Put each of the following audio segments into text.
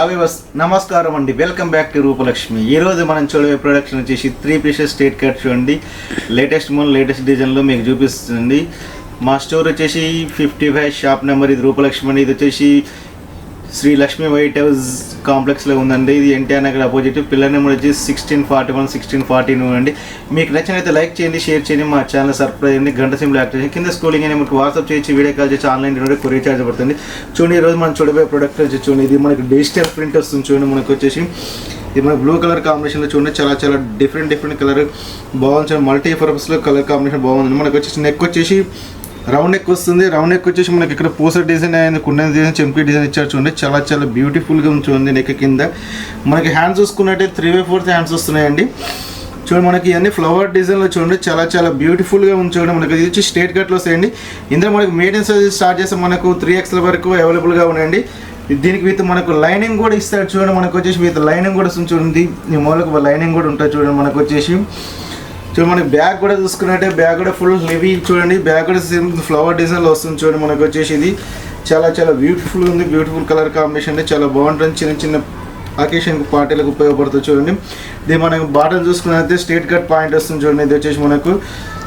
అవి నమస్కారం అండి, వెల్కమ్ బ్యాక్ టు రూపలక్ష్మి. ఈరోజు మనం చూడబోయే ప్రొడక్షన్ వచ్చేసి 3 పీసెస్ స్ట్రైట్ కట్ చూడండి. లేటెస్ట్ డిజైన్లో మీకు చూపిస్తుంది. మా స్టోర్ వచ్చేసి 55 షాప్ నెంబర్. ఇది రూపలక్ష్మి అండి. ఇది వచ్చేసి శ్రీ లక్ష్మీ వైట్ హౌస్ కాంప్లెక్స్లో ఉందండి. ఇది NTR Nagar opposite. Pillar number వచ్చేసి 1641 1614 అండి. మీకు నచ్చినైతే లైక్ చేయండి, షేర్ చేయండి, మా ఛానల్ సబ్స్క్రైబ్ చేయండి, గంట సింబల్ యాక్టివ్ చేయండి. కింద స్క్రోలింగ్ అని మనకు వాట్సాప్ చేయొచ్చు, వీడియో కాల్ చేయొచ్చు, ఆన్లైన్ డెలివరీ కొరియర్ ఛార్జ్ పడుతుంది. చూడండి, ఈరోజు మనం చూడబోయే ప్రొడక్ట్ వచ్చి చూడండి. ఇది మనకి డిజిటల్ ప్రింట్ వస్తుంది. చూడండి, మనకు వచ్చేసి ఇది మన బ్లూ కలర్ కాంబినేషన్లో చూడండి. చాలా డిఫరెంట్ కలర్ బాగుంది. మల్టీపర్పస్లో కలర్ కాంబినేషన్ బాగుంది. మనకు వచ్చేసి నెక్ వచ్చేసి రౌండ్ నెక్ వస్తుంది. రౌండ్ నెక్ వచ్చేసి మనకి ఇక్కడ పూస డిజైన్ అయింది, కుండ డిజైన్, చెంపీ డిజైన్ ఇచ్చారు చూడండి. చాలా బ్యూటిఫుల్గా చూడండి. నెక్ కింద మనకి హ్యాండ్స్ చూసుకున్నట్టే 3/4 హ్యాండ్స్ వస్తున్నాయండి. చూడండి, మనకి ఇవన్నీ ఫ్లవర్ డిజైన్లో చూడండి. చాలా బ్యూటిఫుల్గా ఉంది చూడండి. మనకి ఇది వచ్చి స్ట్రేట్ కట్లో వస్తాయండి. ఇందులో మనకి మీడియం సైజ్ స్టార్ట్ చేస్తే మనకు 3XL వరకు అవైలబుల్గా ఉన్నాయండి. దీనికి విత్ మనకు లైనింగ్ కూడా ఇస్తారు చూడండి. మనకు వచ్చేసి విత్ లైనింగ్ కూడా వస్తుంది చూడండి. ఈ మూలకు లైనింగ్ కూడా ఉంటుంది చూడండి. మనకు వచ్చేసి చూడండి, మనకి బ్యాగ్ కూడా చూసుకున్నట్టే బ్యాగ్ కూడా ఫుల్ హెవీ చూడండి. బ్యాగ్ కూడా సేమ్ ఫ్లవర్ డిజైన్లో వస్తుంది చూడండి. మనకు వచ్చేసి ఇది చాలా బ్యూటిఫుల్గా ఉంది. బ్యూటిఫుల్ కలర్ కాంబినేషన్ చాలా బాగుంటుంది. చిన్న అకేషన్కి పార్టీలకు ఉపయోగపడుతుంది చూడండి. ఇది మనకు బాటమ్ చూసుకున్నట్లయితే స్ట్రేట్ కట్ పాయింట్ వస్తుంది చూడండి. ఇది వచ్చేసి మనకు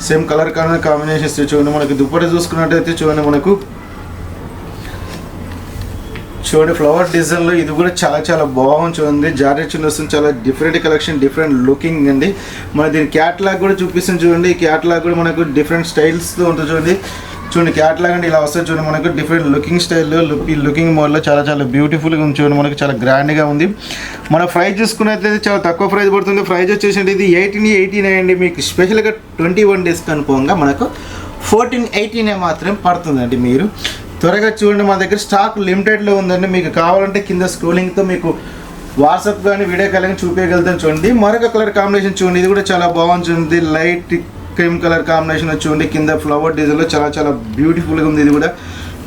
సేమ్ కలర్ కాంబినేషన్ ఇస్తుంది చూడండి. మనకి దుప్పటి చూసుకున్నట్టయితే చూడండి, మనకు చూడండి ఫ్లవర్ డిజైన్లో ఇది కూడా చాలా బాగుంది చూడండి. జార్జెట్ చున్నీ వస్తుంది. చాలా డిఫరెంట్ కలెక్షన్, డిఫరెంట్ లుకింగ్ అండి. మన దీని క్యాటలాగ్ కూడా చూపిస్తుంది చూడండి. ఈ క్యాటలాగ్ కూడా మనకు డిఫరెంట్ స్టైల్స్తో ఉంటుంది చూడండి. క్యాటలాగ్ అంటే ఇలా వస్తుంది చూడండి. మనకు డిఫరెంట్ లుకింగ్ స్టైల్లో లుకింగ్ మోడ్లో చాలా బ్యూటిఫుల్గా ఉంది చూడండి. మనకు చాలా గ్రాండ్గా ఉంది. మన ప్రైస్ చూసుకున్నట్లయితే చాలా తక్కువ ప్రైస్ పడుతుంది. ప్రైస్ వచ్చేసి ఇది 1889 అండి. మీకు స్పెషల్గా 21 డేస్ కనుకోగా మనకు 1489 మాత్రం పడుతుందండి. మీరు త్వరగా చూడండి, మా దగ్గర స్టాక్ లిమిటెడ్లో ఉందండి. మీకు కావాలంటే కింద స్క్రోలింగ్తో మీకు వాట్సాప్ కానీ వీడియో కాల్ కానీ చూపించగలుగుతాం చూడండి. మరొక కలర్ కాంబినేషన్ చూడండి. ఇది కూడా చాలా బాగుంటుంది. లైట్ క్రీమ్ కలర్ కాంబినేషన్ చూడండి. కింద ఫ్లవర్ డిజైన్లో చాలా బ్యూటిఫుల్గా ఉంది. ఇది కూడా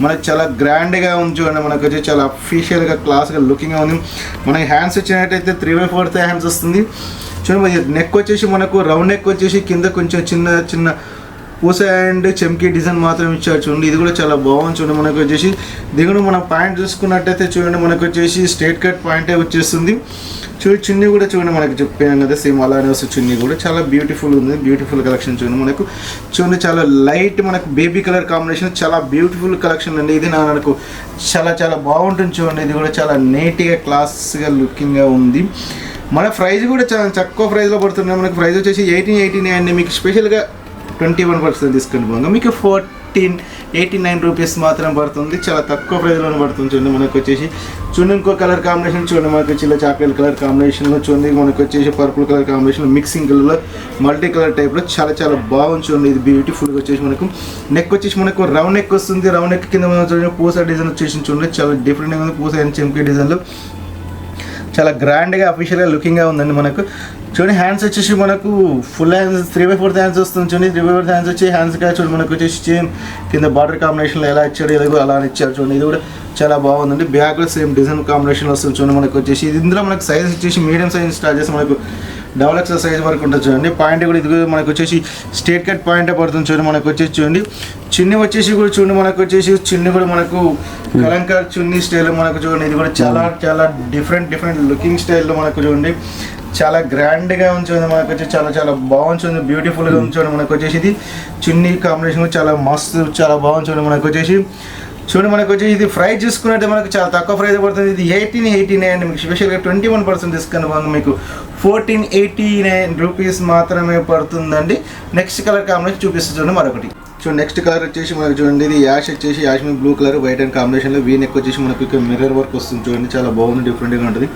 మనకు చాలా గ్రాండ్గా ఉంది చూడండి. మనకు వచ్చి చాలా అఫీషియల్గా క్లాస్గా లుకింగ్గా ఉంది. మనకి హ్యాండ్స్ వచ్చినట్టయితే 3/4 హ్యాండ్స్ వస్తుంది చూడండి. నెక్ వచ్చేసి మనకు రౌండ్ నెక్ వచ్చేసి కింద కొంచెం చిన్న పూస అండ్ చెంకీ డిజైన్ మాత్రం ఇచ్చారు చూడండి. ఇది కూడా చాలా బాగుంది చూడండి. మనకు వచ్చేసి దిగుడు మనం పాయింట్ చూసుకున్నట్టయితే చూడండి, మనకు వచ్చేసి స్ట్రేట్ కట్ పాయింటే వచ్చేస్తుంది. చున్నీ కూడా చూడండి, మనకి చెప్పాను కదా సేమ్ అలానే వస్తుంది. చున్నీ కూడా చాలా బ్యూటిఫుల్ ఉంది. బ్యూటిఫుల్ కలెక్షన్ చూడండి. మనకు చూడండి, చాలా లైట్ మనకు బేబీ కలర్ కాంబినేషన్, చాలా బ్యూటిఫుల్ కలెక్షన్ అండి. ఇది నాకు చాలా బాగుంటుంది చూడండి. ఇది కూడా చాలా నీట్గా క్లాస్గా లుకింగ్గా ఉంది. మన ప్రైస్ కూడా చాలా తక్కువ ప్రైస్లో పడుతుంది. మనకు ప్రైస్ వచ్చేసి 1889 అండి. మీకు స్పెషల్గా 21% డిస్కౌంట్ పోగా మీకు 1489 రూపీస్ మాత్రం పడుతుంది. చాలా తక్కువ ప్రైస్లోనే పడుతుంది చూడండి. మనకు వచ్చేసి చూడండి, ఇంకో కలర్ కాంబినేషన్ చూడండి. మనకు చిన్న చాక్లెట్ కలర్ కాంబినేషన్లో చూడండి. మనకు వచ్చేసి పర్పుల్ కలర్ కాంబినేషన్ మిక్సింగ్ కలర్లో మల్టీ కలర్ టైప్లో చాలా బాగుంది చూడండి. ఇది బ్యూటిఫుల్గా వచ్చేసి మనకు నెక్ వచ్చేసి మనకు రౌండ్ నెక్ వస్తుంది. రౌండ్ నెక్ కింద మనం చూడండి పూస డిజైన్ వచ్చేసి చూడండి. చాలా డిఫరెంట్గా ఉంది. పూస అండ్ చెంకీ డిజైన్లో చాలా గ్రాండ్గా అఫీషియల్గా లుకింగ్గా ఉందండి. మనకు చూడండి, హ్యాండ్స్ వచ్చేసి మనకు ఫుల్ హ్యాండ్స్ 3/4 హ్యాండ్స్ వస్తుంది చూడండి. 3/4 హ్యాండ్స్ వచ్చి హ్యాండ్స్ కా చూడండి. మనకు వచ్చేసి సేమ్ కింద బార్డర్ కాంబినేషన్లో ఎలా ఇచ్చాడు ఇలాగో అలా ఇచ్చారు చూడండి. ఇది కూడా చాలా బాగుందండి. బ్యాక్ కూడా సేమ్ డిజైన్ కాంబినేషన్లో వస్తుంది చూడండి. మనకు వచ్చేసి ఇందులో మనకు సైజ్ వచ్చేసి మీడియం సైజ్ స్టార్ట్ చేసి మనకు XL సైజ్ వరకు ఉంటుంది చూడండి. పాయింట్ కూడా ఇది మనకు వచ్చేసి స్ట్రేట్ కట్ పాయింటే పడుతుంది చూడండి. మనకు వచ్చేసి చూడండి చున్నీ వచ్చేసి కూడా చూడండి. మనకు వచ్చేసి చున్నీ కూడా మనకు కలంకార్ చున్నీ స్టైల్లో మనకు చూడండి. ఇది కూడా చాలా డిఫరెంట్ లుకింగ్ స్టైల్లో మనకు చూడండి. చాలా గ్రాండ్గా ఉంచుంది. మనకు వచ్చి చాలా బాగుంటుంది. బ్యూటిఫుల్గా ఉంచండి. మనకు వచ్చేసి ఇది చున్నీ కాంబినేషన్ చాలా మస్తు చాలా బాగుంటుంది. మనకు వచ్చేసి చూడండి, మనకు వచ్చేసి ఇది ప్రైస్ చూసుకున్నట్టే మనకు చాలా తక్కువ ప్రైస్ పడుతుంది. ఇది 1889 అండి. మీకు స్పెషల్గా 21% డిస్కౌంట్ మీకు 1489 రూపీస్ మాత్రమే పడుతుందండి. నెక్స్ట్ కలర్ కాంబినేషన్ చూపిస్తుంది చూడండి. మరొకటి చూడండి, నెక్స్ట్ కలర్ వచ్చేసి మనకు చూడండి. ఇది యాష్ మీద బ్లూ కలర్ వైట్ అండ్ కాంబినేషన్లో వీ నెక్ వచ్చేసి మనకు ఇక్కడ మిర్రర్ వర్క్ వస్తుంది చూడండి. చాలా బాగుంది, డిఫరెంట్గా ఉంటుంది.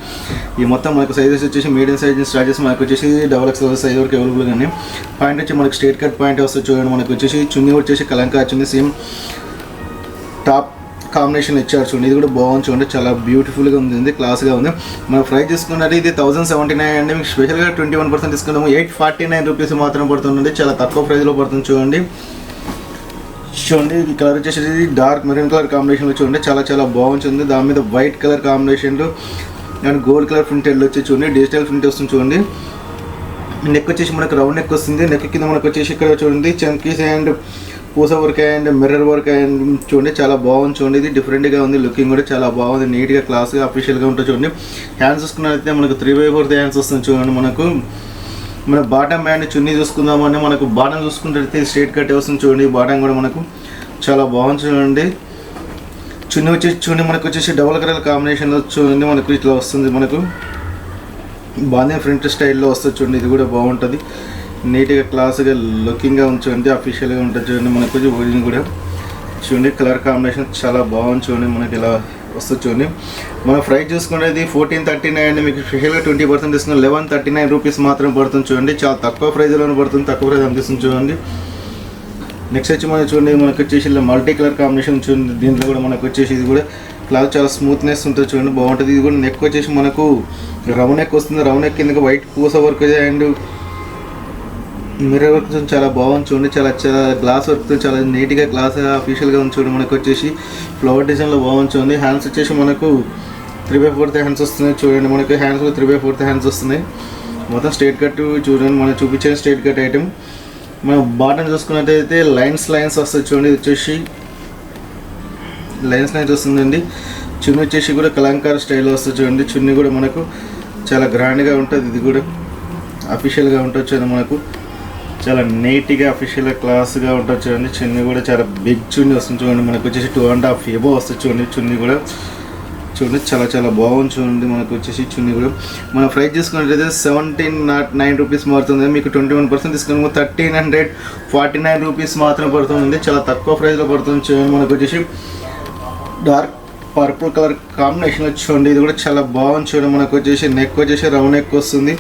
ఈ మొత్తం మనకు సైజెస్ వచ్చేసి మీడియం సైజ్ స్టార్ట్ చేసి మనకు వచ్చేసి XL సైజ్ వరకు అవైలబుల్ కానీ పాయింట్ వచ్చి మనకు స్ట్రేట్ కట్ పాయింట్ వస్తుంది చూడండి. మనకు వచ్చేసి చున్నీ వచ్చేసి కలంకార్ చున్నీ సేమ్ టాప్ కాంబినేషన్ ఇచ్చారు చూడండి. ఇది కూడా బాగుంది చూడండి. చాలా బ్యూటిఫుల్గా ఉంది, క్లాస్గా ఉంది. మన ప్రైస్ చూసుకున్నట్టు ఇది 1079 అండి. మీకు స్పెషల్గా 21% డిస్కౌంట్ 849 రూపీస్ మాత్రం పడుతుంది. చాలా తక్కువ ప్రైస్లో పడుతుంది చూడండి. ఈ కలర్ వచ్చేసి డార్క్ మెరూన్ కలర్ కాంబినేషన్లో చూడండి. చాలా బాగుంటుంది. దాని మీద వైట్ కలర్ కాంబినేషన్లో అండ్ గోల్డ్ కలర్ ప్రింటెడ్లో వచ్చి చూడండి. డిజిటల్ ప్రింట్ వస్తుంది చూడండి. నెక్ వచ్చేసి మనకు రౌండ్ నెక్ వస్తుంది. నెక్ కింద మనకు వచ్చేసి ఇక్కడ చూడండి చంకీస్ అండ్ పూస work and mirror work and చూడండి చాలా బాగుంది చూడండి. ఇది డిఫరెంట్గా ఉంది, లుకింగ్ కూడా చాలా బాగుంది, నీట్గా క్లాస్గా అఫీషియల్గా ఉంటుంది చూడండి. హ్యాండ్స్ చూసుకున్నట్లయితే మనకు 3/4 హ్యాండ్స్ వస్తుంది చూడండి. మనకు మన బాటమ్ బ్యాండ్ చున్నీ చూసుకుందామని మనకు బాటం చూసుకుంటే స్ట్రైట్ కట్ వస్తుంది చూడండి. బాటం కూడా మనకు చాలా బాగుంది చూడండి. చున్నీ వచ్చేసి చూడండి మనకు వచ్చేసి డబుల్ కలర్ కాంబినేషన్లో చూడండి మనకు ఇట్లా వస్తుంది. మనకు బాగా ఫ్రంట్ స్టైల్లో వస్తుంది చూడండి. ఇది కూడా బాగుంటుంది, నీట్గా క్లాస్గా లుకింగ్గా ఉంది చూడండి, అఫీషియల్గా ఉంటుంది చూడండి. మనకు వచ్చి ఒరిజిన్ కూడా చూడండి కలర్ కాంబినేషన్ చాలా బాగుంది చూడండి. మనకి ఇలా వస్తుంది చూడండి. మన ప్రైస్ చూసుకునేది 1439 అండి. మీకు స్పెషల్గా 20% తీసుకుని 1139 రూపీస్ మాత్రం పడుతుంది చూడండి. చాలా తక్కువ ప్రైజ్లోనే పడుతుంది, తక్కువ ప్రైజ్ అనిపిస్తుంది చూడండి. నెక్స్ట్ వచ్చి మనకి చూడండి మనకు వచ్చేసి ఇలా మల్టీ కలర్ కాంబినేషన్ చూడండి. దీంట్లో కూడా మనకు వచ్చేసి ఇది కూడా క్లాత్ చాలా స్మూత్నెస్ ఉంటుంది చూడండి, బాగుంటుంది. ఇది కూడా నెక్ వచ్చేసి మనకు రౌండ్ నెక్ వస్తుంది. రౌండ్ నెక్ కింద వైట్ పూస వర్క్ అండ్ మిర్రర్ వర్క్ చాలా బాగుంది చూడండి. చాలా గ్లాస్ వర్క్ చాలా నీట్గా గ్లాస్ అఫీషియల్గా ఉంది చూడండి. మనకు వచ్చేసి ఫ్లవర్ డిజైన్లో బాగుంది చూడండి. హ్యాండ్స్ వచ్చేసి మనకు 3/4 హ్యాండ్స్ వస్తున్నాయి చూడండి. మనకు హ్యాండ్స్ కూడా 3/4 హ్యాండ్స్ వస్తున్నాయి. మొత్తం స్ట్రైట్ కట్ చూడండి. మనం చూపించే స్ట్రైట్ కట్ ఐటమ్. మనం బాటమ్ చూసుకున్నట్టయితే లైన్స్ వస్తుంది చూడండి. ఇది వచ్చేసి లైన్స్ వస్తుందండి. చున్నీ వచ్చేసి కూడా కలంకారీ స్టైల్లో వస్తుంది చూడండి. చున్నీ కూడా మనకు చాలా గ్రాండ్గా ఉంటుంది. ఇది కూడా అఫీషియల్గా ఉంటుంది చూడండి. మనకు చాలా నీట్గా అఫీషియల్గా క్లాస్గా ఉంటుంది చూడండి. చున్నీ కూడా చాలా బిగ్ చున్నీ వస్తుంది చూడండి. మనకు వచ్చేసి 2.5 ఎబో వస్తుంది చూడండి. చున్నీ కూడా చూడండి చాలా బాగుంది చూడండి. మనకు వచ్చేసి చున్నీ కూడా మన ప్రైస్ చూసుకున్నట్లయితే 1709 రూపీస్ మారుతుంది. మీకు 21% తీసుకుని 1349 రూపీస్ మాత్రం పడుతుంది. చాలా తక్కువ ప్రైస్లో పడుతుంది చూడండి. మనకు వచ్చేసి డార్క్ పర్పుల్ కలర్ కాంబినేషన్లో చూడండి. ఇది కూడా చాలా బాగుంది చూడండి. మనకు వచ్చేసి నెక్ వచ్చేసి రౌండ్ నెక్ వస్తుంది.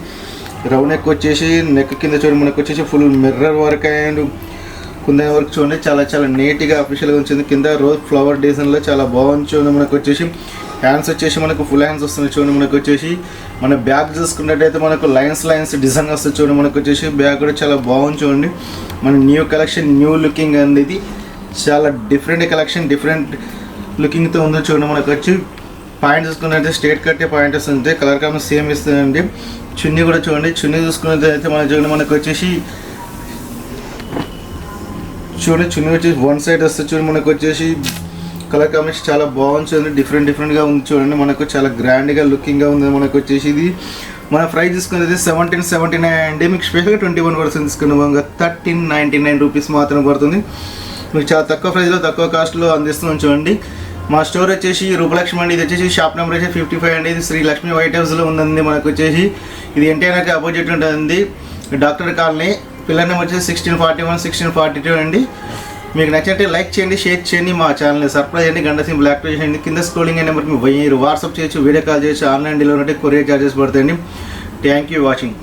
రౌండ్ నెక్ వచ్చేసి నెక్ కింద చూడండి మనకు వచ్చేసి full mirror work and kundan work చూడండి. చాలా నీట్గా అఫీషియల్గా వచ్చింది. కింద రోజ్ ఫ్లవర్ డిజైన్లో చాలా బాగుంది చూడండి. మనకు వచ్చేసి హ్యాండ్స్ వచ్చేసి మనకు ఫుల్ హ్యాండ్స్ వస్తుంది చూడండి. మనకు వచ్చేసి మన బ్యాగ్ చూసుకున్నట్టయితే మనకు లైన్స్ డిజైన్ వస్తుంది చూడండి. మనకు వచ్చేసి బ్యాగ్ కూడా చాలా బాగుంది చూడండి. మన న్యూ కలెక్షన్, న్యూ లుకింగ్ అనేది చాలా డిఫరెంట్ కలెక్షన్, డిఫరెంట్ లుకింగ్తో ఉంది చూడండి. మనకు వచ్చి పాయింట్ చూసుకున్నట్లయితే స్ట్రైట్ కట్టే పాయింట్ వస్తుంది. కలర్ కాంబినేషన్ సేమ్ ఇస్తుందండి. చున్నీ కూడా చూడండి. చున్నీ చూసుకున్నట్లయితే మనకు వచ్చేసి చూడండి చున్నీ వచ్చేసి 1 సైడ్ వస్తుంది చూడండి. మనకు వచ్చేసి కలర్ కాంబినేషన్ చాలా బాగుంది చూడండి. డిఫరెంట్గా ఉంది చూడండి. మనకు చాలా గ్రాండ్గా లుకింగ్గా ఉంది. మనకు వచ్చేసి ఇది మన ప్రైస్ తీసుకునేది 1779 అండి. మీకు స్పెషల్గా 21% తీసుకున్నాం 1399 రూపీస్ మాత్రం పడుతుంది. మీకు చాలా తక్కువ ప్రైస్లో తక్కువ కాస్ట్లో అందిస్తున్నాం చూడండి. మా స్టోర్ వచ్చేసి రూపలక్ష్మి అండి. ఇది వచ్చేసి షాప్ నెంబర్ వచ్చేసి 55 అండి. ఇది శ్రీ లక్ష్మి వైట్ హౌస్లో ఉందండి. మనకు వచ్చేసి ఇది ఎన్టీఆర్కి అపోజిట్ ఉంటుంది, డాక్టర్ కాలనీ. పిల్లర్ నెంబర్ వచ్చేసి 1641 1642 అండి. మీకు నచ్చినట్టే లైక్ చేయండి, షేర్ చేయండి, మా ఛానల్ని సబ్స్క్రైబ్ చేయండి, గంట సింబల్ యాక్టివేట్ చేయండి. కింద స్క్రోలింగ్ అనే నెంబర్కి మీరు వాట్సాప్ చేయొచ్చు, వీడియో కాల్ చేయొచ్చు, ఆన్లైన్ డెలివరీ కొరియర్ చార్జెస్ పడతాయండి. Thank you watching.